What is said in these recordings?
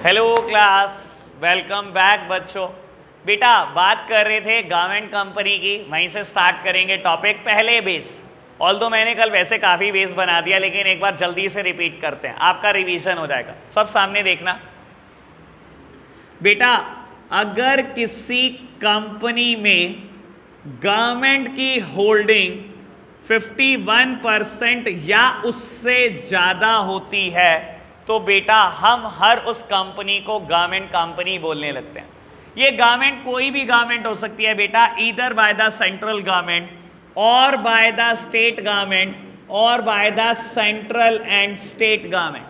Hello class, welcome back बच्चों। बेटा बात कर रहे थे गारमेंट कंपनी की, वहीं से स्टार्ट करेंगे टॉपिक। पहले बेस, ऑल्दो मैंने कल वैसे काफ़ी बेस बना दिया, लेकिन एक बार जल्दी से रिपीट करते हैं, आपका रिवीजन हो जाएगा। सब सामने देखना बेटा, अगर किसी कंपनी में गवर्नमेंट की होल्डिंग 51% या उससे ज़्यादा होती है तो बेटा हम हर उस कंपनी को गवर्नमेंट कंपनी बोलने लगते हैं। ये गवर्नमेंट कोई भी गवर्नमेंट हो सकती है बेटा, either by the central government और बाय द स्टेट गवर्नमेंट और by the central and state government.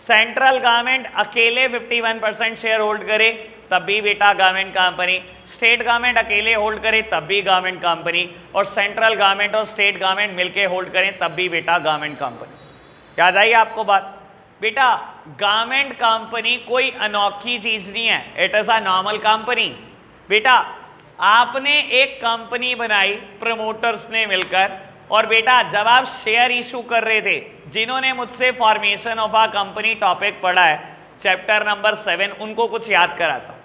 Central government अकेले 51% शेयर होल्ड करे तब भी बेटा गवर्नमेंट कंपनी, स्टेट गवर्नमेंट अकेले होल्ड करे तब भी गवर्नमेंट कंपनी, और सेंट्रल गवर्नमेंट और स्टेट गवर्नमेंट मिलके होल्ड करें तब भी बेटा गवर्नमेंट कंपनी। याद आई आपको बात? बेटा गवर्नमेंट कंपनी कोई अनोखी चीज नहीं है, it is a normal company. बेटा आपने एक कंपनी बनाई प्रमोटर्स ने मिलकर, और बेटा जब आप शेयर इशू कर रहे थे, जिन्होंने मुझसे formation of a company topic पढ़ा है चैप्टर नंबर 7, उनको कुछ याद कराता।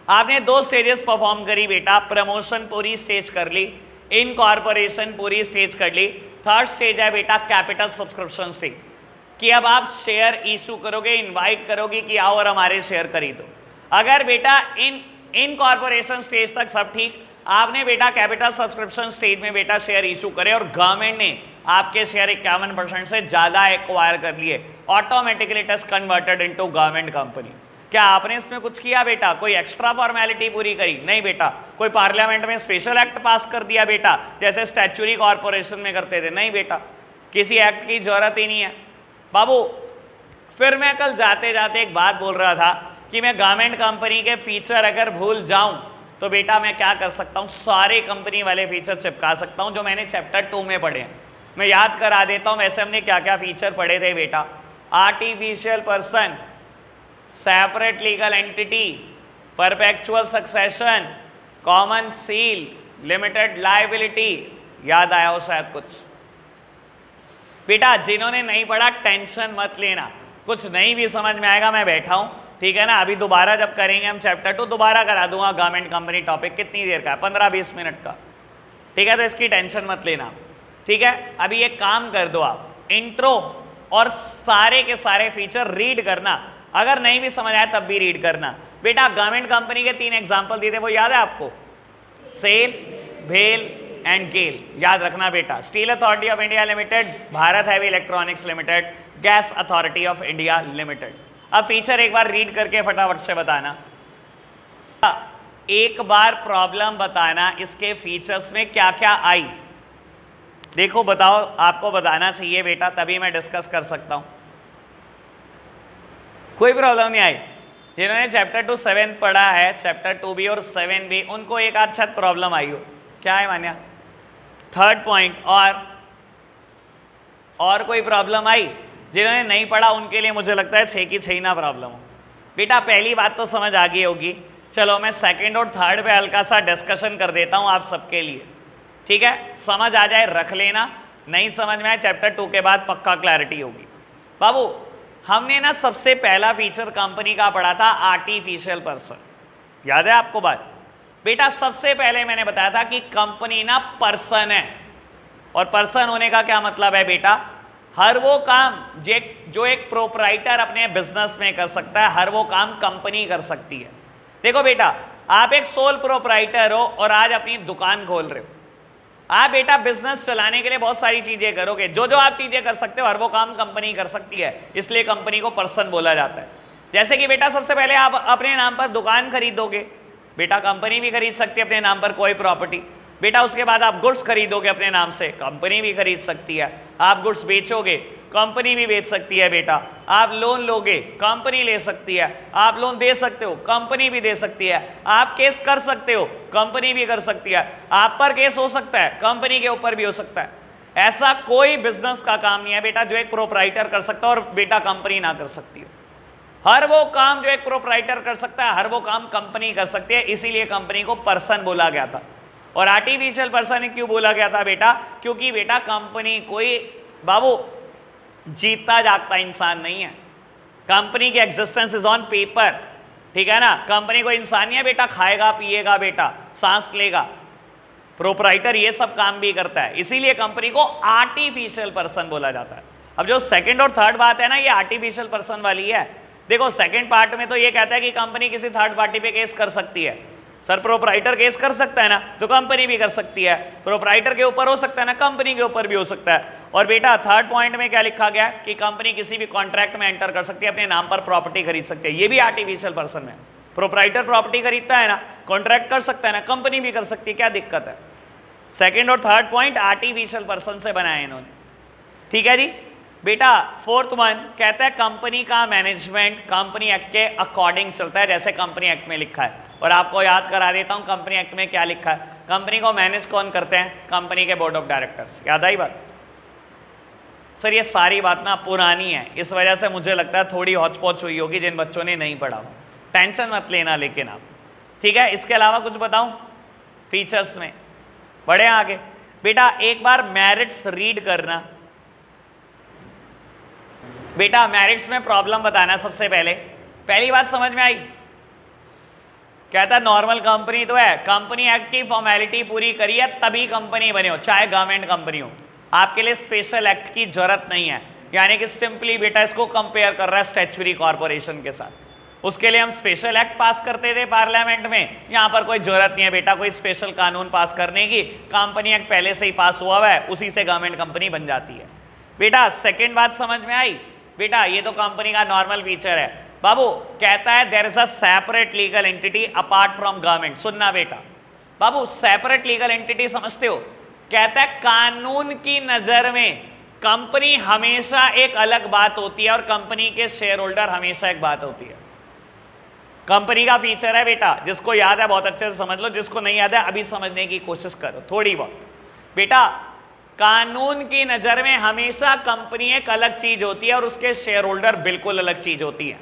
आपने 2 स्टेजेस परफॉर्म करी बेटा, प्रमोशन पूरी स्टेज कर ली, इनकॉर्पोरेशन पूरी स्टेज कर ली, थर्ड स्टेज है बेटा कैपिटल सब्सक्रिप्शन स्टेज, कि अब आप शेयर इशू करोगे, इनवाइट करोगे कि आओ और हमारे शेयर खरीदो। अगर बेटा इनकॉर्पोरेशन स्टेज तक सब ठीक, आपने बेटा कैपिटल सब्सक्रिप्शन स्टेज में बेटा शेयर इशू करे और गवर्नमेंट ने आपके शेयर 51% से ज्यादा एक्वायर कर लिए, automatically it is converted into government company. क्या आपने इसमें कुछ किया बेटा? कोई एक्स्ट्रा फॉर्मेलिटी पूरी करी? नहीं बेटा। कोई पार्लियामेंट में स्पेशल एक्ट पास कर दिया बेटा, जैसे स्टैच्यूटरी कॉर्पोरेशन में करते थे? नहीं बेटा, किसी एक्ट की जरूरत ही नहीं है बाबू। फिर मैं कल जाते जाते एक बात बोल रहा था कि मैं गवर्नमेंट कंपनी के फीचर अगर भूल जाऊं तो बेटा मैं क्या कर सकता हूं, सारे कंपनी वाले फीचर चिपका सकता हूं जो मैंने चैप्टर 2 में पढ़े हैं। मैं याद करा देता हूं वैसे हमने क्या क्या फीचर पढ़े थे बेटा। Artificial person, separate legal entity, perpetual succession, common seal, limited liability. याद आया हो शायद कुछ बेटा? जिन्होंने नहीं पढ़ा टेंशन मत लेना, कुछ नहीं भी समझ में आएगा मैं बैठा हूं, ठीक है ना। अभी दोबारा जब करेंगे हम चैप्टर 2 दोबारा करा दूंगा गवर्नमेंट कंपनी टॉपिक। कितनी देर का है? 15-20 मिनट का, ठीक है। तो इसकी टेंशन मत लेना, ठीक है। अभी एक काम कर दो, आप इंट्रो और सारे के सारे फीचर रीड करना, अगर नहीं भी समझ आया तब भी रीड करना। बेटा गवर्नमेंट कंपनी के 3 एग्जाम्पल दिए थे, वो याद है आपको? सेल, भेल एंड गेल। याद रखना बेटा। Steel authority of India limited, Bharat heavy electronics limited, gas authority of India limited. अब फीचर एक बार रीड करके फटाफट से बताना, एक बार प्रॉब्लम बताना इसके फीचर्स में क्या क्या आई। देखो बताओ, आपको बताना चाहिए बेटा, तभी मैं डिस्कस कर सकता हूं। कोई प्रॉब्लम नहीं आई? जिन्होंने चैप्टर 2 7 पढ़ा है, चैप्टर 2 भी और 7 भी, उनको एक आध छत प्रॉब्लम आई हो। क्या है मान्या? थर्ड पॉइंट, और कोई प्रॉब्लम आई? जिन्होंने नहीं पढ़ा उनके लिए मुझे लगता है 6 की 6 ना प्रॉब्लम हो। बेटा पहली बात तो समझ आ गई होगी। चलो मैं सेकंड और थर्ड पे हल्का सा डिस्कशन कर देता हूं आप सबके लिए, ठीक है। समझ आ जाए रख लेना, नहीं समझ में आए चैप्टर 2 के बाद पक्का क्लैरिटी होगी। बाबू हमने ना सबसे पहला फीचर कंपनी का पढ़ा था आर्टिफिशियल पर्सन। याद है आपको बात? बेटा सबसे पहले मैंने बताया था कि कंपनी ना पर्सन है, और पर्सन होने का क्या मतलब है बेटा? हर वो काम जो एक प्रोपराइटर अपने बिजनेस में कर सकता है, हर वो काम कंपनी कर सकती है। देखो बेटा, आप एक सोल प्रोपराइटर हो और आज अपनी दुकान खोल रहे हो। आप बेटा बिजनेस चलाने के लिए बहुत सारी चीजें करोगे, जो जो आप चीजें कर सकते हो हर वो काम कंपनी कर सकती है, इसलिए कंपनी को पर्सन बोला जाता है। जैसे कि बेटा सबसे पहले आप अपने नाम पर दुकान खरीदोगे, बेटा कंपनी भी खरीद सकती है अपने नाम पर कोई प्रॉपर्टी। बेटा उसके बाद आप गुड्स खरीदोगे अपने नाम से, कंपनी भी खरीद सकती है। आप गुड्स बेचोगे, कंपनी भी बेच सकती है बेटा। आप लोन लोगे, कंपनी ले सकती है। आप लोन दे सकते हो, कंपनी भी दे सकती है। आप केस कर सकते हो, कंपनी भी कर सकती है। आप पर केस हो सकता है, कंपनी के ऊपर भी हो सकता है। ऐसा कोई बिजनेस का काम नहीं है बेटा जो एक प्रोपराइटर कर सकता है और बेटा कंपनी ना कर सकती हो। हर वो काम जो एक प्रोपराइटर कर सकता है, हर वो काम कंपनी कर सकती है, इसीलिए कंपनी को पर्सन बोला गया था। और आर्टिफिशियल पर्सन क्यों बोला गया था बेटा? क्योंकि बेटा कंपनी कोई बाबू जीता जागता इंसान नहीं है, कंपनी की एग्जिस्टेंस इज ऑन पेपर, ठीक है ना। कंपनी को इंसान नहीं है बेटा, खाएगा पिएगा बेटा, सांस लेगा। प्रोपराइटर ये सब काम भी करता है, इसीलिए कंपनी को आर्टिफिशियल पर्सन बोला जाता है। अब जो सेकंड और थर्ड बात है ना, ये आर्टिफिशियल पर्सन वाली है। देखो सेकंड पार्ट में तो ये कहता है कि कंपनी किसी थर्ड पार्टी पे केस कर सकती है। सर प्रोपराइटर केस कर सकता है ना, तो कंपनी भी कर सकती है। प्रोपराइटर के ऊपर हो सकता है ना, कंपनी के ऊपर भी हो सकता है। और बेटा थर्ड पॉइंट में क्या लिखा गया कि कंपनी किसी भी कॉन्ट्रैक्ट में एंटर कर सकती है, अपने नाम पर प्रॉपर्टी खरीद सकती है। ये भी आर्टिफिशियल पर्सन है। प्रोपराइटर प्रॉपर्टी खरीदता है ना, कॉन्ट्रैक्ट कर सकता है ना, कंपनी भी कर सकती है, क्या दिक्कत है। सेकेंड और थर्ड पॉइंट आर्टिफिशियल पर्सन से बनाए इन्होंने, ठीक है जी। बेटा फोर्थ वन कहता है कंपनी का मैनेजमेंट कंपनी एक्ट के अकॉर्डिंग चलता है, जैसे कंपनी एक्ट में लिखा है। और आपको याद करा देता हूं कंपनी एक्ट में क्या लिखा है। कंपनी को मैनेज कौन करते हैं, कंपनी के बोर्ड ऑफ डायरेक्टर्स। याद आई बात। सर ये सारी बात ना पुरानी है, इस वजह से मुझे लगता है थोड़ी हौच पौच हुई होगी जिन बच्चों ने नहीं पढ़ा हो, टेंशन मत लेना लेकिन आप, ठीक है। इसके अलावा कुछ बताऊं फीचर्स में, बढ़े आगे। बेटा एक बार मेरिट्स रीड करना। बेटा मेरिट्स में प्रॉब्लम बताना सबसे पहले। पहली बात समझ में आई, कहता है नॉर्मल कंपनी तो है, कंपनी एक्ट की फॉर्मेलिटी पूरी करी है तभी कंपनी बने हो, चाहे गवर्नमेंट कंपनी हो। आपके लिए स्पेशल एक्ट की जरूरत नहीं है, यानी कि सिंपली बेटा इसको कंपेयर कर रहा है स्टैट्यूटरी कॉर्पोरेशन के साथ। उसके लिए हम स्पेशल एक्ट पास करते थे पार्लियामेंट में, यहां पर कोई जरूरत नहीं है बेटा कोई स्पेशल कानून पास करने की। कंपनी एक्ट पहले से ही पास हुआ है, उसी से गवर्नमेंट कंपनी बन जाती है। बेटा सेकेंड बात समझ में आई। बेटा ये तो कंपनी का नॉर्मल फीचर है। बाबू कहता है there is a separate legal entity apart from government. सुनना बेटा, बाबू सेपरेट लीगल एंटिटी समझते हो, कहता है कानून की नजर में कंपनी हमेशा एक अलग बात होती है और कंपनी के शेयर होल्डर हमेशा एक बात होती है। कंपनी का फीचर है बेटा, जिसको याद है बहुत अच्छे से समझ लो, जिसको नहीं याद है अभी समझने की कोशिश करो थोड़ी बहुत। बेटा कानून की नजर में हमेशा कंपनी एक अलग चीज होती है और उसके शेयर होल्डर बिल्कुल अलग चीज होती है,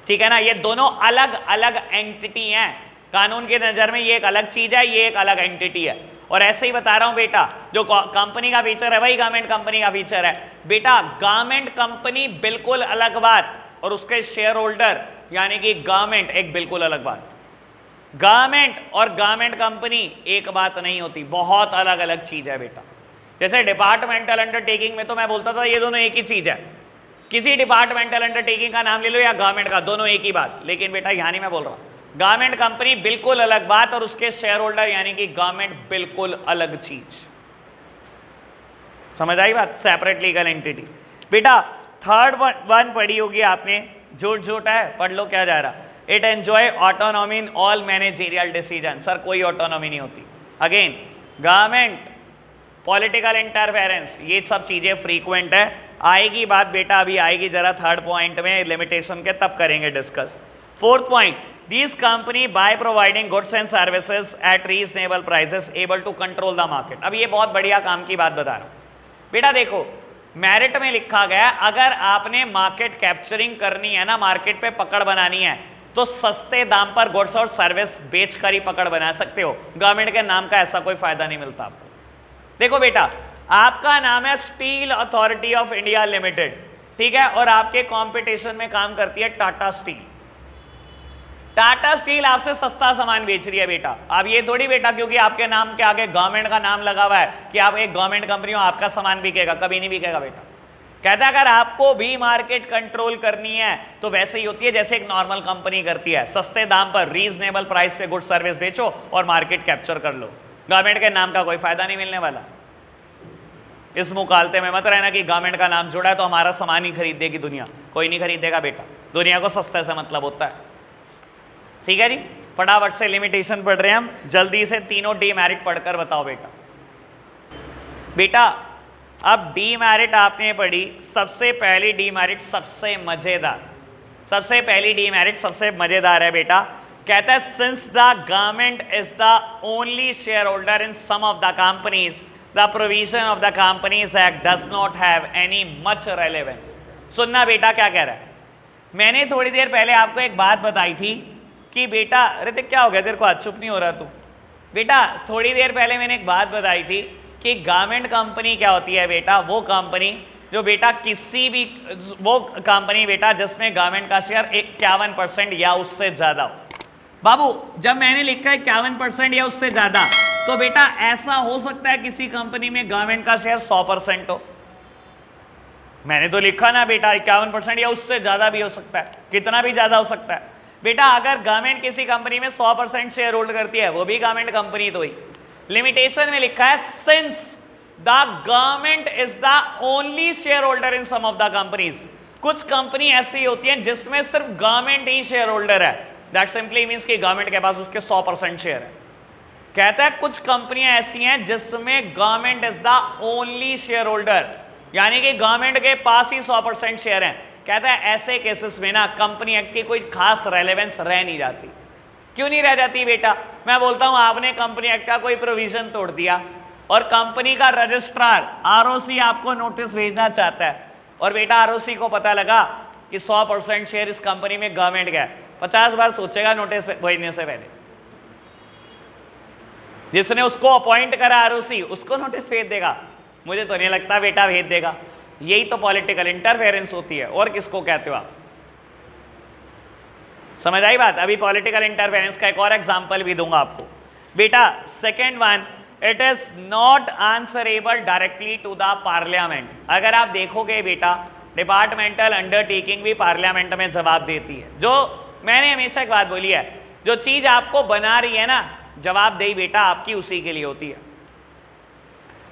ठीक है ना। ये दोनों अलग अलग एंटिटी हैं। कानून की नजर में ये एक अलग चीज है, ये एक अलग एंटिटी है। और ऐसे ही बता रहा हूं बेटा, जो कंपनी का फीचर है वही गवर्नमेंट कंपनी का फीचर है। बेटा गवर्नमेंट कंपनी बिल्कुल अलग बात और उसके शेयर होल्डर यानी कि गवर्नमेंट एक बिल्कुल अलग बात। गवर्नमेंट और गवर्नमेंट कंपनी एक बात नहीं होती, बहुत अलग अलग चीज है बेटा। जैसे डिपार्टमेंटल अंडरटेकिंग में तो मैं बोलता था ये दोनों एक ही चीज है, किसी डिपार्टमेंटल अंडरटेकिंग का नाम ले लो या गवर्नमेंट का, दोनों एक ही बात। लेकिन बेटा यहां नहीं मैं बोल रहा हूं, गवर्नमेंट कंपनी बिल्कुल अलग बात और उसके शेयर होल्डर यानी कि गवर्नमेंट बिल्कुल अलग चीज। समझ आई बात, सेपरेट लीगल एंटिटी। बेटा थर्ड वन पढ़ी होगी आपने, झूठ झूठ है, पढ़ लो क्या जा रहा। It enjoy autonomy in all managerial decision. Sir कोई ऑटोनॉमी नहीं होती। अगेन गवर्नमेंट, पॉलिटिकल इंटरफेरेंस, ये सब चीजें फ्रीक्वेंट है। आएगी बात बेटा, अभी आएगी जरा थर्ड पॉइंट में लिमिटेशन के, तब करेंगे discuss. Fourth point, this company by providing goods and services at reasonable prices able to control the market. अब ये बहुत बढ़िया काम की बात बता रहा हूं बेटा। देखो मेरिट में लिखा गया अगर आपने मार्केट कैप्चरिंग करनी है ना, मार्केट पे पकड़ बनानी है, तो सस्ते दाम पर गुड्स और सर्विस बेचकर ही पकड़ बना सकते हो। गवर्नमेंट के नाम का ऐसा कोई फायदा नहीं मिलता आपको। देखो बेटा आपका नाम है steel authority of India limited, ठीक है, और आपके कंपटीशन में काम करती है टाटा स्टील। टाटा स्टील आपसे सस्ता सामान बेच रही है बेटा। अब ये थोड़ी बेटा क्योंकि आपके नाम के आगे गवर्नमेंट का नाम लगा हुआ है कि आप एक गवर्नमेंट कंपनी हो आपका सामान बिकेगा, कभी नहीं बिकेगा बेटा। कहता है अगर आपको भी मार्केट कंट्रोल करनी है तो वैसे ही होती है जैसे एक नॉर्मल कंपनी करती है, सस्ते दाम पर रीजनेबल प्राइस पे गुड सर्विस बेचो और मार्केट कैप्चर कर लो। गवर्नमेंट के नाम का कोई फायदा नहीं मिलने वाला। इस मुकालते में मत रहना कि गवर्नमेंट का नाम जुड़ा है तो हमारा सामान ही खरीदेगी दुनिया, कोई नहीं खरीदेगा बेटा। दुनिया को सस्ते से मतलब होता है, ठीक है जी। फटाफट से लिमिटेशन पढ़ रहे हैं हम, जल्दी से तीनों डीमेरिट पढ़कर बताओ बेटा। बेटा अब डीमेरिट आपने पढ़ी, सबसे पहली डीमेरिट सबसे मजेदार, सबसे पहली डीमेरिट सबसे मजेदार है बेटा। कहता है since the government is the only share holder in some of the companies the provision of the companies act does not have any much relevance. सुनना बेटा क्या कह रहा है। मैंने थोड़ी देर पहले आपको एक बात बताई थी कि बेटा, अरे क्या हो गया तेरे को, आज चुप नहीं हो रहा तू बेटा। थोड़ी देर पहले मैंने एक बात बताई थी कि गवर्नमेंट कंपनी क्या होती है बेटा, वो कंपनी जो बेटा किसी भी वो कंपनी बेटा जिसमें गवर्नमेंट का शेयर 51% या उससे ज्यादा हो। बाबू जब मैंने लिखा है 51% या उससे ज्यादा, तो बेटा ऐसा हो सकता है किसी कंपनी में गवर्नमेंट का शेयर 100% हो। मैंने तो लिखा ना बेटा 51% या उससे ज्यादा भी हो सकता है, कितना भी ज्यादा हो सकता है। बेटा अगर गवर्नमेंट किसी कंपनी में 100% शेयर होल्ड करती है, वो भी गवर्नमेंट कंपनी तो ही। लिमिटेशन में लिखा है since the government is the only share holder in some of the companies. कुछ कंपनी ऐसी होती है जिसमें सिर्फ गवर्नमेंट ही शेयर होल्डर है, दैट सिंपली मींस कि गवर्नमेंट के पास उसके 100% शेयर है। कहता है कुछ कंपनियां ऐसी हैं जिसमें government is the only share holder, यानी कि गवर्नमेंट के पास ही 100% शेयर है। कहता है ऐसे केसेस में ना कंपनी एक्ट की कोई खास रेलेवेंस रह नहीं जाती। क्यों नहीं रह जाती बेटा? मैं बोलता हूं आपने कंपनी एक्ट का कोई प्रोविजन तोड़ दिया और कंपनी का रजिस्ट्रार आरओसी आपको नोटिस भेजना चाहता है, और बेटा आरओसी को पता लगा कि 100% शेयर इस कंपनी में गवर्नमेंट का है, 50 बार सोचेगा नोटिस भेजने से पहले। जिसने उसको अपॉइंट करा आरओसी, उसको नोटिस भेज देगा? मुझे तो नहीं लगता बेटा भेज देगा। यही तो पॉलिटिकल इंटरफेरेंस होती है, और किसको कहते हो आप? समझ आई बात? अभी पॉलिटिकल इंटरफेरेंस का एक और एग्जांपल भी दूंगा आपको। बेटा second one, it is not answerable directly to the parliament. अगर आप देखोगे बेटा डिपार्टमेंटल अंडरटेकिंग भी पार्लियामेंट में जवाब देती है। जो मैंने हमेशा एक बात बोली है, जो चीज आपको बना रही है ना जवाबदेही बेटा आपकी उसी के लिए होती है।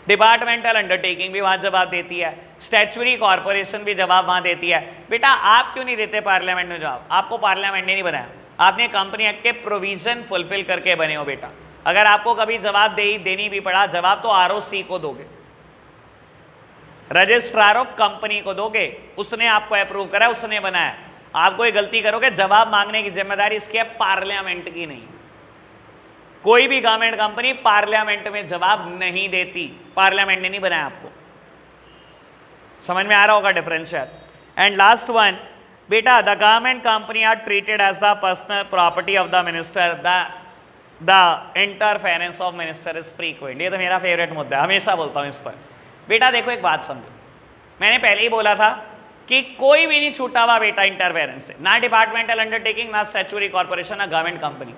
डिपार्टमेंटल अंडरटेकिंग भी वहां जवाब देती है, स्टैच्यूटरी कॉर्पोरेशन भी जवाब वहां देती है। बेटा आप क्यों नहीं देते पार्लियामेंट में जवाब? आपको पार्लियामेंट ने नहीं बनाया, आपने कंपनी एक्ट के प्रोविजन फुलफिल करके बने हो बेटा। अगर आपको कभी जवाब देनी भी पड़ा, जवाब तो आरओसी को दोगे, रजिस्ट्रार ऑफ कंपनी को दोगे, उसने आपको अप्रूव करा, उसने बनाया। आप कोई गलती करोगे, जवाब मांगने की जिम्मेदारी इसकी है, पार्लियामेंट की नहीं। कोई भी गवर्नमेंट कंपनी पार्लियामेंट में जवाब नहीं देती, पार्लियामेंट ने नहीं बनाया आपको। समझ में आ रहा होगा डिफरेंस शायद। एंड लास्ट वन बेटा, the government company are treated as the personal property of the minister, the interference of minister is frequent. ये तो मेरा फेवरेट मुद्दा है, हमेशा बोलता हूं इस पर। बेटा देखो एक बात समझो, मैंने पहले ही बोला था कि कोई भी नहीं छूटा हुआ बेटा इंटरफेरेंस से, ना डिपार्टमेंटल अंडरटेकिंग, ना स्टैच्यूटरी कॉर्पोरेशन, ना गवर्नमेंट कंपनी।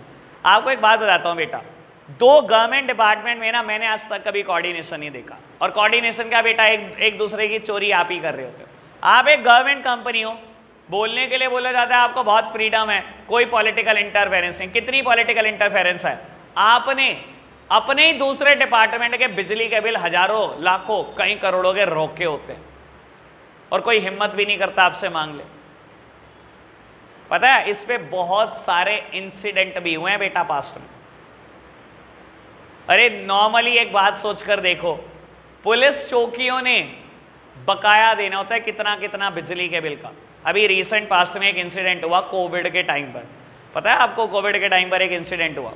आपको एक बात बताता हूं बेटा, दो गवर्नमेंट डिपार्टमेंट में ना मैंने आज तक कभी कोऑर्डिनेशन नहीं देखा। और कोऑर्डिनेशन का बेटा एक दूसरे की चोरी आप ही कर रहे होते हो। आप एक गवर्नमेंट कंपनी हो, बोलने के लिए बोला जाता है आपको बहुत फ्रीडम है, कोई पॉलिटिकल इंटरफेरेंस नहीं। कितनी पॉलिटिकल इंटरफेरेंस है? आपने अपने ही दूसरे डिपार्टमेंट के बिजली के बिल हजारों लाखों कई करोड़ों के रोके होते हैं, और कोई हिम्मत भी नहीं करता आपसे मांग ले। पता है इस पे बहुत सारे इंसिडेंट भी हुए हैं बेटा पास्ट में। अरे नॉर्मली एक बात सोचकर देखो, पुलिस चौकियों ने बकाया देना होता है कितना कितना बिजली के बिल का। अभी रिसेंट पास्ट में एक इंसिडेंट हुआ कोविड के टाइम पर, पता है आपको? कोविड के टाइम पर एक इंसिडेंट हुआ,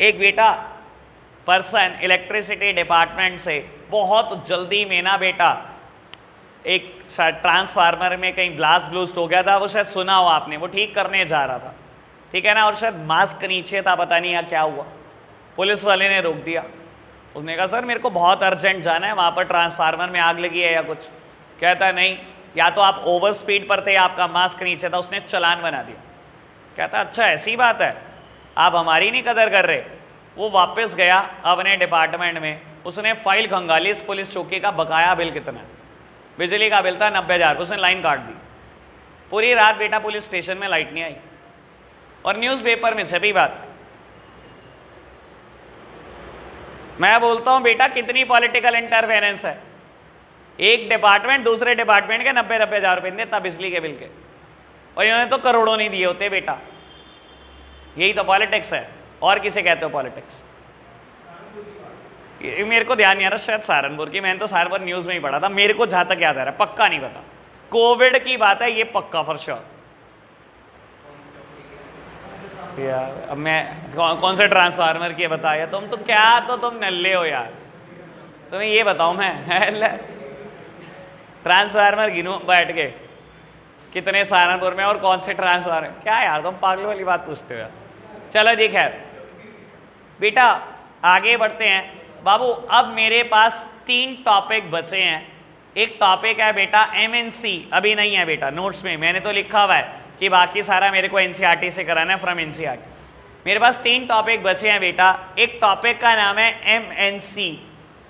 एक बेटा पर्सन इलेक्ट्रिसिटी डिपार्टमेंट से बहुत जल्दी में ना बेटा एक ट्रांसफार्मर में कहीं ब्लास्ट ब्लूस्ट हो गया था, वो शायद सुना हो आपने, वो ठीक करने जा रहा था, ठीक है ना, और शायद मास्क नीचे था, पता नहीं क्या हुआ, पुलिस वाले ने रोक दिया। उसने कहा सर मेरे को बहुत अर्जेंट जाना है, वहाँ पर ट्रांसफार्मर में आग लगी है या कुछ। कहता है नहीं, या तो आप ओवर स्पीड पर थे, आपका मास्क नीचे था, उसने चालान बना दिया। कहता अच्छा ऐसी बात है, आप हमारी नहीं कदर कर रहे। वो वापस गया अपने डिपार्टमेंट में, उसने फाइल खंगाली इस पुलिस चौकी का बकाया बिल कितना है। बिजली का बिल था 90,000, उसने लाइन काट दी। पूरी रात बेटा पुलिस स्टेशन में लाइट नहीं आई, और न्यूज़पेपर में छपी बात। मैं बोलता हूं बेटा कितनी पॉलिटिकल इंटरफेरेंस है। एक डिपार्टमेंट दूसरे डिपार्टमेंट के 90,000 रुपये देता बिजली के बिल के, और इन्होंने तो करोड़ों नहीं दिए होते बेटा। यही तो पॉलिटिक्स है, और किसे कहते हो पॉलिटिक्स? मेरे को ध्यान नहीं आ रहा, शायद सहारनपुर की, मैंने तो सहारनपुर न्यूज़ में ही पढ़ा था, मेरे को जहाँ तक याद आ रहा है, पक्का नहीं पता। कोविड की बात है ये, पक्का फॉर श्योर। यार अब मैं कौन से ट्रांसफार्मर की बताया? तुम तो क्या, तो तुम नल्ले हो यार। तुम्हें ये बताऊं मैं ट्रांसफार्मर गिनूं बैठ के कितने सहारनपुर में और कौन से ट्रांसफार्मर? क्या यार तुम पागलों वाली बात पूछते हो यार। चलो जी खैर बेटा आगे बढ़ते हैं। बाबू अब मेरे पास 3 टॉपिक बचे हैं एक टॉपिक है बेटा एमएनसी, अभी नहीं है बेटा नोट्स में, मैंने तो लिखा हुआ है कि बाकी सारा मेरे को एनसीईआरटी से कराना है, फ्रॉम एनसीईआरटी। मेरे पास 3 टॉपिक बचे हैं बेटा। एक टॉपिक का नाम है एमएनसी,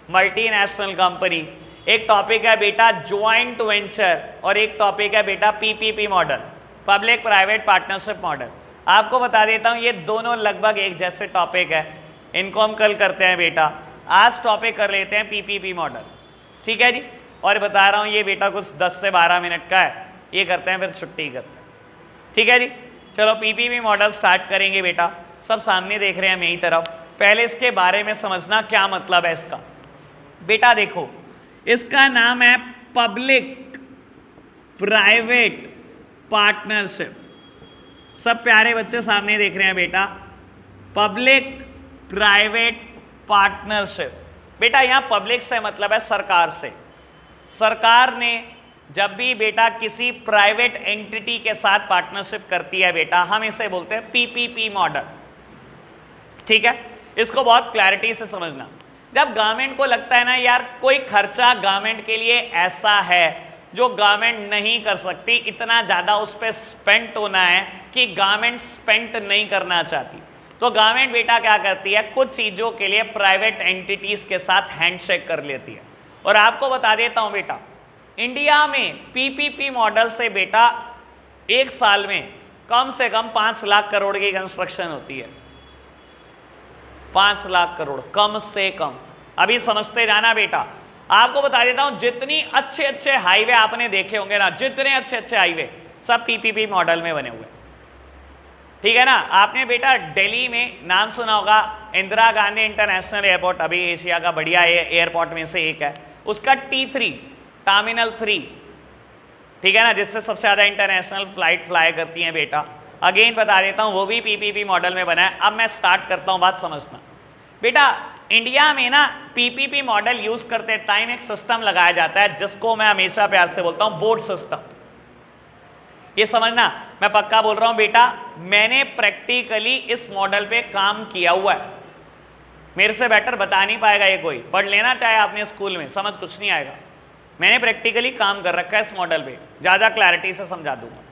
मल्टीनेशनल कंपनी, एक टॉपिक है बेटा ज्वाइंट वेंचर, और एक टॉपिक है बेटा PPP model, public private partnership model. आपको बता देता हूं ये दोनों लगभग एक जैसे टॉपिक है, इनको हम कल करते हैं बेटा। आज टॉपिक कर लेते हैं पीपीपी मॉडल, ठीक है जी। और बता रहा हूं ये बेटा कुछ 10 से 12 मिनट का है, ये करते हैं फिर छुट्टी करते हैं, ठीक है जी। चलो पीपीपी मॉडल स्टार्ट करेंगे बेटा। सब सामने देख रहे हैं मेरी तरफ। पहले इसके बारे में समझना क्या मतलब है इसका। बेटा देखो, इसका नाम है पब्लिक प्राइवेट पार्टनरशिप। सब प्यारे बच्चे सामने देख रहे हैं बेटा, पब्लिक प्राइवेट पार्टनरशिप। बेटा यहां पब्लिक से मतलब है सरकार से। सरकार ने जब भी बेटा किसी प्राइवेट एंटिटी के साथ पार्टनरशिप करती है बेटा, हम इसे बोलते हैं पीपीपी मॉडल, ठीक है। इसको बहुत क्लैरिटी से समझना। जब गवर्नमेंट को लगता है ना यार कोई खर्चा गवर्नमेंट के लिए ऐसा है जो गवर्नमेंट नहीं कर सकती, इतना ज़्यादा उस पर स्पेंड होना है कि गवर्नमेंट स्पेंड नहीं करना चाहती, तो गवर्नमेंट बेटा क्या करती है, कुछ चीज़ों के लिए प्राइवेट एंटिटीज़ के साथ हैंडशेक कर लेती है। और आपको बता देता हूँ बेटा, इंडिया में पीपीपी मॉडल से बेटा एक साल में कम से कम 5 लाख करोड़ की कंस्ट्रक्शन होती है। 5 लाख करोड़ कम से कम। अभी समझते जाना बेटा। आपको बता देता हूं जितनी अच्छे अच्छे हाईवे आपने देखे होंगे ना, जितने अच्छे अच्छे हाईवे सब पीपीपी मॉडल में बने हुए, ठीक है ना। आपने बेटा दिल्ली में नाम सुना होगा इंदिरा गांधी इंटरनेशनल एयरपोर्ट, अभी एशिया का बढ़िया एयरपोर्ट में से एक है। उसका T3 टर्मिनल 3, ठीक है ना, जिससे सबसे ज़्यादा इंटरनेशनल फ्लाइट फ्लाई करती हैं बेटा। अगेन बता देता हूँ वो भी पीपीपी मॉडल में बना है। अब मैं स्टार्ट करता हूँ, बात समझना बेटा। इंडिया में ना पीपीपी मॉडल यूज करते टाइम एक सिस्टम लगाया जाता है जिसको मैं हमेशा प्यार से बोलता हूँ बोर्ड सिस्टम। ये समझना, मैं पक्का बोल रहा हूँ बेटा, मैंने प्रैक्टिकली इस मॉडल पे काम किया हुआ है। मेरे से बेटर बता नहीं पाएगा ये कोई, पढ़ लेना चाहे आपने स्कूल में, समझ कुछ नहीं आएगा। मैंने प्रैक्टिकली काम कर रखा है इस मॉडल पे, ज़्यादा क्लैरिटी से समझा दूंगा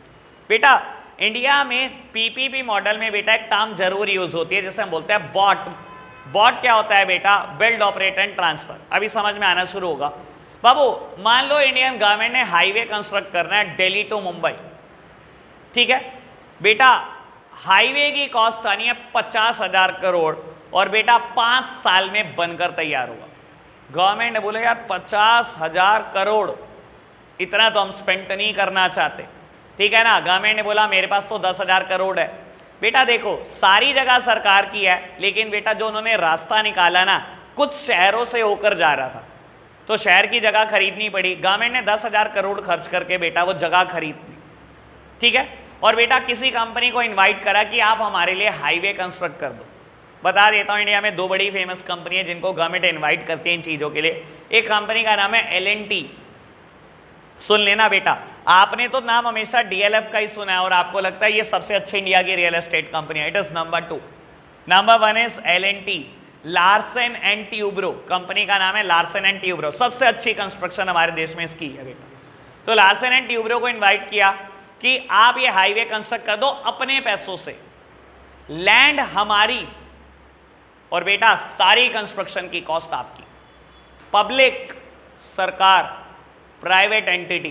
बेटा। इंडिया में पीपीपी मॉडल में बेटा एक टर्म जरूर यूज होती है जिसे हम बोलते हैं बॉट। बॉट क्या होता है बेटा, बिल्ड ऑपरेट एंड ट्रांसफर। अभी समझ में आना शुरू होगा बाबू। मान लो इंडियन गवर्नमेंट ने हाईवे कंस्ट्रक्ट करना है दिल्ली टू मुंबई, ठीक है बेटा। हाईवे की कॉस्ट आनी है 50,000 करोड़ और बेटा 5 साल में बनकर तैयार होगा। गवर्नमेंट ने बोले यार 50,000 करोड़ इतना तो हम स्पेंड नहीं करना चाहते, ठीक है ना। गवर्नमेंट ने बोला मेरे पास तो 10,000 करोड़ है। बेटा देखो सारी जगह सरकार की है, लेकिन बेटा जो उन्होंने रास्ता निकाला ना, कुछ शहरों से होकर जा रहा था, तो शहर की जगह खरीदनी पड़ी। गवर्नमेंट ने 10,000 करोड़ खर्च करके बेटा वो जगह खरीद ली, ठीक है। और बेटा किसी कंपनी को इन्वाइट करा कि आप हमारे लिए हाईवे कंस्ट्रक्ट कर दो। बता देता हूँ इंडिया में 2 बड़ी फेमस कंपनी है जिनको गवर्नमेंट इन्वाइट करती है इन चीज़ों के लिए। एक कंपनी का नाम है L&T, सुन लेना बेटा। आपने तो नाम हमेशा DLF का ही सुना है और आपको लगता है ये सबसे अच्छी इंडिया की रियल एस्टेट कंपनी है। It is number 2। Number 1 is L&T। Larsen and Toubro company का नाम है, लार्सन एंड ट्यूब्रो, सबसे अच्छी कंस्ट्रक्शन हमारे देश में इसकी है बेटा। तो लार्सन एंड ट्यूब्रो को इन्वाइट किया कि आप ये हाईवे कंस्ट्रक्ट कर दो अपने पैसों से, लैंड हमारी और बेटा सारी कंस्ट्रक्शन की कॉस्ट आपकी। पब्लिक सरकार private entity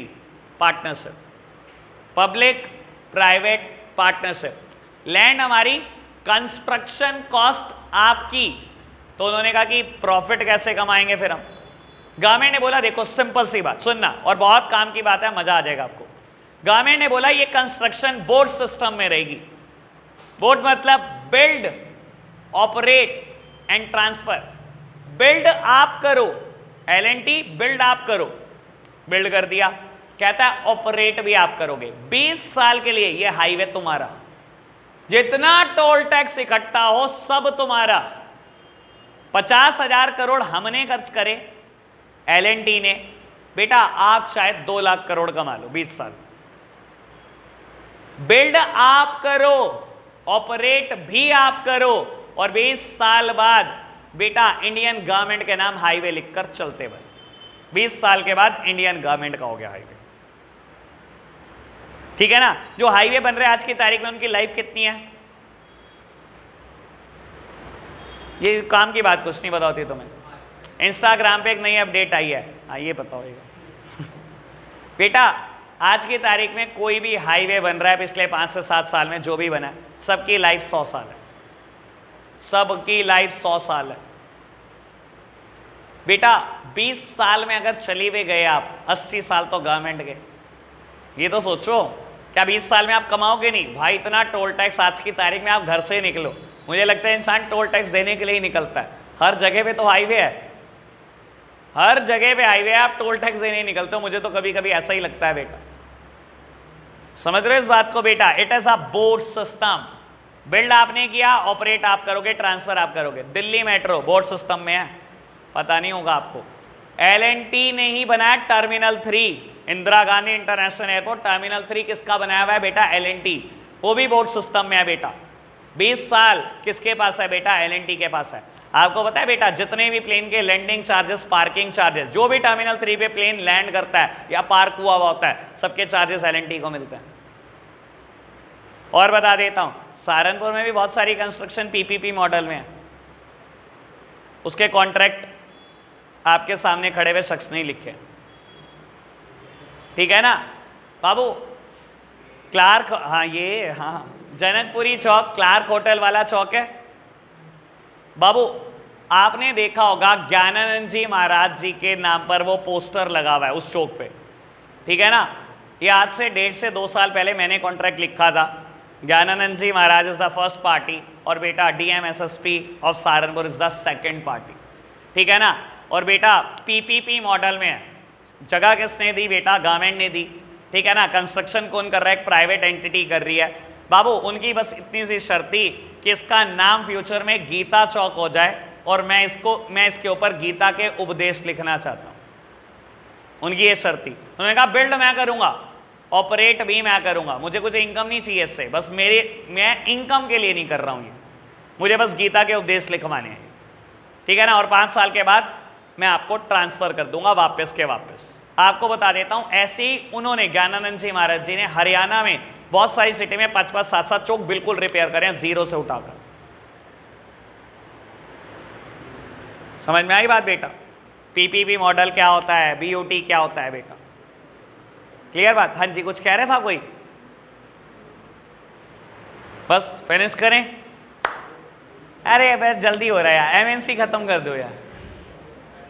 partnership, public private partnership, land हमारी, कंस्ट्रक्शन कॉस्ट आपकी। तो उन्होंने कहा कि प्रॉफिट कैसे कमाएंगे फिर हम। गवर्नमेंट ने बोला देखो सिंपल सी बात सुनना, और बहुत काम की बात है, मजा आ जाएगा आपको। गवर्नमेंट ने बोला ये कंस्ट्रक्शन बोर्ड सिस्टम में रहेगी। बोर्ड मतलब build operate and transfer. Build आप करो, L&T बिल्ड आप करो, बिल्ड कर दिया, कहता है ऑपरेट भी आप करोगे 20 साल के लिए। ये हाईवे तुम्हारा, जितना टोल टैक्स इकट्ठा हो सब तुम्हारा। 50,000 करोड़ हमने खर्च करे, L&T ने, बेटा आप शायद 2 लाख करोड़ कमा लो 20 साल। बिल्ड आप करो, ऑपरेट भी आप करो, और 20 साल बाद बेटा इंडियन गवर्नमेंट के नाम हाईवे लिखकर चलते बने। 20 साल के बाद इंडियन गवर्नमेंट का हो गया हाईवे। ठीक है ना। जो हाईवे बन रहे हैं आज की तारीख में उनकी लाइफ कितनी है? ये काम की बात कुछ नहीं पता होती तुम्हें। इंस्टाग्राम पे एक नई अपडेट आई है, हाँ ये पता होगा बेटा आज की तारीख में कोई भी हाईवे बन रहा है पिछले 5 से 7 साल में जो भी बना है, सबकी लाइफ 100 साल है, सबकी लाइफ 100 साल है बेटा। 20 साल में अगर चली भी गए आप, 80 साल तो गवर्नमेंट के। ये तो सोचो, क्या 20 साल में आप कमाओगे नहीं? भाई इतना टोल टैक्स आज की तारीख में, आप घर से निकलो, मुझे लगता है इंसान टोल टैक्स देने के लिए ही निकलता है। हर जगह पे तो हाईवे है, हर जगह पे हाईवे है, आप टोल टैक्स देने ही निकलते हो। मुझे तो कभी कभी ऐसा ही लगता है बेटा। समझ रहे हो इस बात को बेटा? It is a board system. Build आपने किया, ऑपरेट आप करोगे, ट्रांसफर आप करोगे। दिल्ली मेट्रो बोर्ड सिस्टम में है, पता नहीं होगा आपको। L&T ने ही बनाया terminal 3, Indira Gandhi international airport terminal 3 किसका बनाया हुआ है बेटा? L&T, वो भी बोर्ड सिस्टम में है बेटा। 20 साल किसके पास है बेटा? L&T के पास है। आपको पता है बेटा जितने भी प्लेन के लैंडिंग चार्जेस, पार्किंग चार्जेस, जो भी टर्मिनल 3 पे प्लेन लैंड करता है या पार्क हुआ होता है, सबके चार्जेस L&T को मिलते हैं। और बता देता हूं, सहारनपुर में भी बहुत सारी कंस्ट्रक्शन PPP मॉडल में है, उसके कॉन्ट्रैक्ट आपके सामने खड़े हुए शख्स नहीं लिखे। ठीक है ना बाबू? क्लार्क, हाँ ये, हाँ जनकपुरी चौक क्लार्क होटल वाला चौक है बाबू। आपने देखा होगा ज्ञानानंद जी महाराज जी के नाम पर वो पोस्टर लगा हुआ है उस चौक पे। ठीक है ना। ये आज से 1.5 से 2 साल पहले मैंने कॉन्ट्रैक्ट लिखा था। ज्ञानानंद जी महाराज इज द फर्स्ट पार्टी और बेटा DMSSP of Saharanpur is the second party. ठीक है ना। और बेटा PPP मॉडल में है। जगह किसने दी बेटा? गवर्नमेंट ने दी। ठीक है ना। कंस्ट्रक्शन कौन कर रहा है? एक प्राइवेट एंटिटी कर रही है बाबू। उनकी बस इतनी सी शर्त थी कि इसका नाम फ्यूचर में गीता चौक हो जाए और मैं इसके ऊपर गीता के उपदेश लिखना चाहता हूं। उनकी ये शर्त थी। उन्होंने कहा बिल्ड मैं करूंगा, ऑपरेट भी मैं करूंगा, मुझे कुछ इनकम नहीं चाहिए इससे, बस मैं इनकम के लिए नहीं कर रहा हूं ये, मुझे बस गीता के उपदेश लिखवाने हैं। ठीक है ना। और 5 साल के बाद मैं आपको ट्रांसफर कर दूंगा वापस के वापस। आपको बता देता हूं, ऐसे ही उन्होंने ज्ञानानंद जी महाराज जी ने हरियाणा में बहुत सारी सिटी में 5-5, 7-7 चौक बिल्कुल रिपेयर करें जीरो से उठाकर। समझ में आई बात बेटा? PPP मॉडल क्या होता है, BOT क्या होता है बेटा? क्लियर बात? हाँ जी, कुछ कह रहे था कोई? बस फिनिश करें। अरे बस जल्दी हो रहा है यार, MNC खत्म कर दो यार।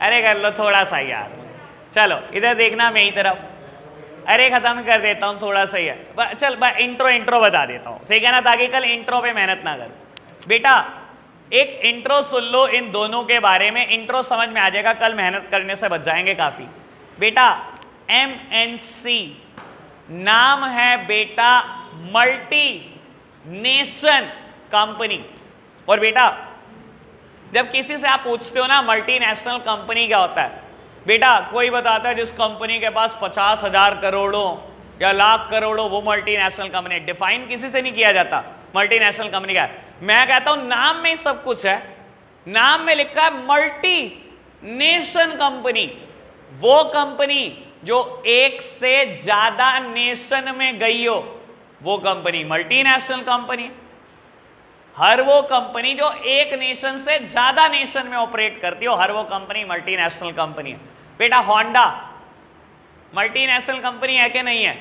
अरे कर लो थोड़ा सा यार, चलो इधर देखना मेरी तरफ। अरे खत्म कर देता हूँ थोड़ा सा ही है। चल इंट्रो बता देता हूँ, ठीक है ना, ताकि कल इंट्रो पे मेहनत ना कर। बेटा एक इंट्रो सुन लो इन दोनों के बारे में, इंट्रो समझ में आ जाएगा, कल मेहनत करने से बच जाएंगे काफी। बेटा MNC नाम है बेटा मल्टी नेशन कंपनी। और बेटा जब किसी से आप पूछते हो ना मल्टीनेशनल कंपनी क्या होता है, बेटा कोई बताता है जिस कंपनी के पास 50,000 करोड़ों या लाख करोड़ों वो मल्टीनेशनल कंपनी। डिफाइन किसी से नहीं किया जाता मल्टीनेशनल कंपनी क्या है। मैं कहता हूं नाम में सब कुछ है, नाम में लिखा है मल्टी नेशन कंपनी। वो कंपनी जो एक से ज्यादा नेशन में गई हो वो कंपनी मल्टीनेशनल कंपनी। हर वो कंपनी जो एक नेशन से ज्यादा नेशन में ऑपरेट करती हो, हर वो कंपनी मल्टीनेशनल कंपनी है। बेटा होंडा मल्टीनेशनल कंपनी है कि नहीं है?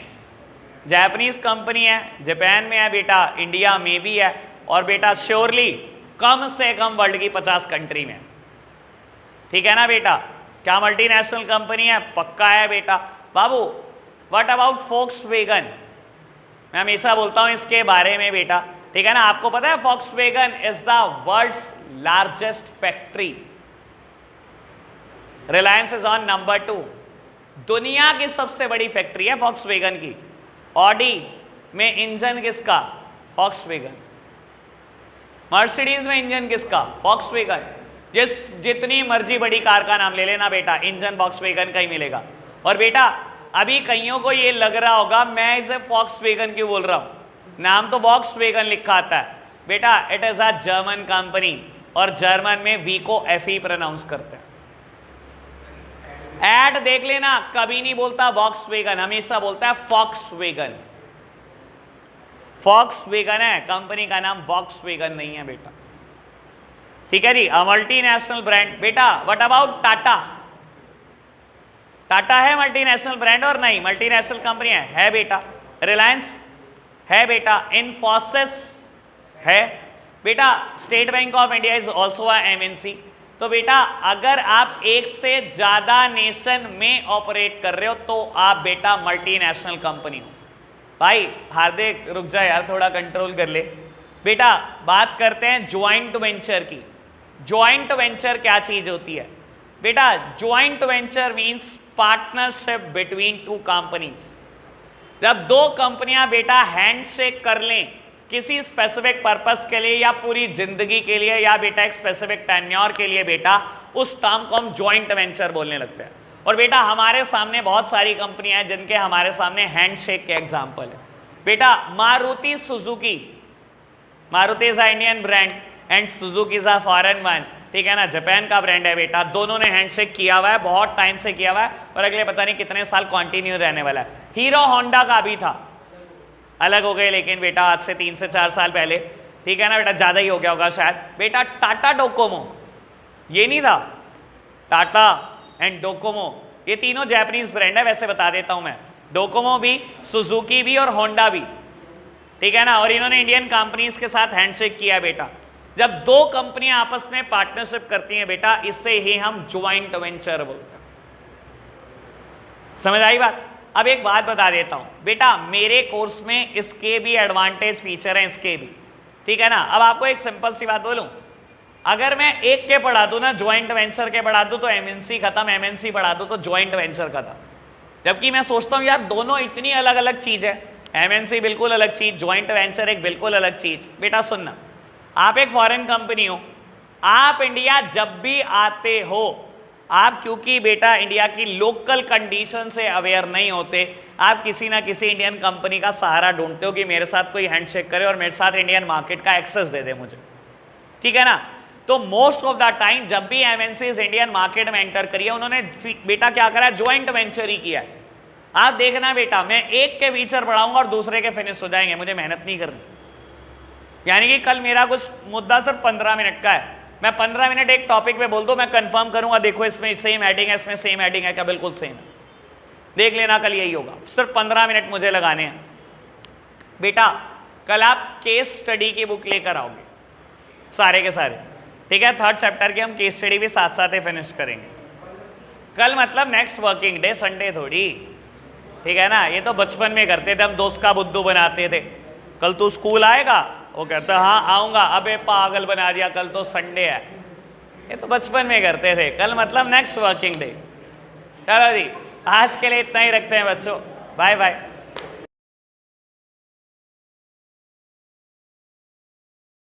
जापानीज कंपनी है, जापान में है बेटा, इंडिया में भी है, और बेटा श्योरली कम से कम वर्ल्ड की 50 कंट्री में। ठीक है ना बेटा? क्या मल्टीनेशनल कंपनी है? पक्का है बेटा। बाबू व्हाट अबाउट फोक्सवैगन? मैं हमेशा बोलता हूं इसके बारे में बेटा, ठीक है ना। आपको पता है Volkswagen is the world's largest factory. Reliance is on number 2। दुनिया की सबसे बड़ी फैक्ट्री है फोक्सवैगन की। ऑडी में इंजन किसका? फोक्सवैगन। मर्सिडीज में इंजन किसका? फोक्सवैगन। जितनी मर्जी बड़ी कार का नाम ले लेना बेटा, इंजन फोक्सवैगन का ही मिलेगा। और बेटा अभी कईयों को ये लग रहा होगा मैं इसे फोक्सवैगन क्यों बोल रहा हूं, नाम तो वॉक्सवैगन लिखा आता है बेटा। It is a German company और जर्मन में वी को FE प्रोनाउंस करते हैं। एड देख लेना, कभी नहीं बोलता वॉक्सवैगन, हमेशा बोलता है फॉक्सवैगन। फॉक्सवैगन है कंपनी का नाम, वॉक्सवैगन नहीं है बेटा, ठीक है जी। मल्टीनेशनल ब्रांड बेटा। What about Tata? टाटा है मल्टीनेशनल ब्रांड और नहीं? मल्टीनेशनल कंपनी है बेटा। रिलायंस है बेटा। इन्फोसिस है बेटा। State bank of India is also a MNC. तो बेटा अगर आप एक से ज्यादा नेशन में ऑपरेट कर रहे हो तो आप बेटा मल्टीनेशनल कंपनी हो। भाई हार्दिक रुक जा यार, थोड़ा कंट्रोल कर ले बेटा। बात करते हैं ज्वाइंट वेंचर की। ज्वाइंट वेंचर क्या चीज होती है बेटा? Joint venture means partnership between two companies. जब दो कंपनियां बेटा हैंडशेक कर लें किसी स्पेसिफिक पर्पस के लिए या पूरी जिंदगी के लिए या बेटा एक स्पेसिफिक टेन्योर के लिए बेटा, उस टर्म को हम ज्वाइंट वेंचर बोलने लगते हैं। और बेटा हमारे सामने बहुत सारी कंपनियां हैं जिनके हमारे सामने हैंडशेक के एग्जांपल है बेटा। Maruti Suzuki, Maruti is a Indian brand and Suzuki is a foreign one, ठीक है ना, जापान का ब्रांड है बेटा। दोनों ने हैंडशेक किया हुआ है, बहुत टाइम से किया हुआ है और अगले पता नहीं कितने साल कंटिन्यू रहने वाला है। हीरो होंडा का भी था, अलग हो गए लेकिन बेटा आज से 3 से 4 साल पहले, ठीक है ना बेटा, ज्यादा ही हो गया होगा शायद बेटा। टाटा डोकोमो, ये नहीं था, टाटा एंड डोकोमो, ये तीनों जापानीज ब्रांड है। वैसे बता देता हूं मैं, डोकोमो भी, सुजुकी भी और होंडा भी, ठीक है ना। और इन्होंने इंडियन कंपनीज के साथ हैंडशेक किया है बेटा। जब दो कंपनियां आपस में पार्टनरशिप करती हैं बेटा, इससे ही हम ज्वाइंट वेंचर बोलते हैं। समझ आई बात? अब एक बात बता देता हूं बेटा, मेरे कोर्स में इसके भी एडवांटेज फीचर हैं, इसके भी, ठीक है ना। अब आपको एक सिंपल सी बात बोलूं, अगर मैं एक के पढ़ा दूं ना, ज्वाइंट वेंचर के पढ़ा दूं तो एमएनसी खत्म, एमएनसी पढ़ा दूं तो ज्वाइंट वेंचर खत्म। जबकि मैं सोचता हूं यार दोनों इतनी अलग अलग चीज है, एमएनसी बिल्कुल अलग चीज, ज्वाइंट वेंचर एक बिल्कुल अलग चीज। बेटा सुनना, आप एक फॉरेन कंपनी हो, आप इंडिया जब भी आते हो, आप क्योंकि बेटा इंडिया की लोकल कंडीशन से अवेयर नहीं होते, आप किसी ना किसी इंडियन कंपनी का सहारा ढूंढते हो कि मेरे साथ कोई हैंडशेक करे और मेरे साथ इंडियन मार्केट का एक्सेस दे दे मुझे, ठीक है ना। तो मोस्ट ऑफ द टाइम जब भी एमएनसीज इंडियन मार्केट में एंटर करी है, उन्होंने बेटा क्या करा है? ज्वाइंट वेंचर ही किया है। आप देखना बेटा, मैं एक के फीचर बढ़ाऊंगा और दूसरे के फिनिश हो जाएंगे, मुझे मेहनत नहीं करनी। यानी कि कल मेरा कुछ मुद्दा सिर्फ 15 मिनट का है, मैं 15 मिनट एक टॉपिक पे बोल दूं, मैं कंफर्म करूंगा देखो इसमें सेम हेडिंग है, इसमें सेम हेडिंग है क्या? बिल्कुल सेम है, देख लेना कल यही होगा। सिर्फ 15 मिनट मुझे लगाने हैं बेटा। कल आप केस स्टडी की बुक लेकर आओगे सारे के सारे, ठीक है। 3rd चैप्टर की हम केस स्टडी भी साथ साथ ही फिनिश करेंगे कल, मतलब नेक्स्ट वर्किंग डे, संडे थोड़ी, ठीक है ना। ये तो बचपन में करते थे हम, दोस्त का बुद्धू बनाते थे। कल तू स्कूल आएगा? वो कहता हाँ आऊंगा। अबे पागल बना दिया, कल तो संडे है। ये तो बचपन में करते थे, कल मतलब नेक्स्ट वर्किंग डे। चलो जी, आज के लिए इतना ही रखते हैं बच्चों, बाय बाय।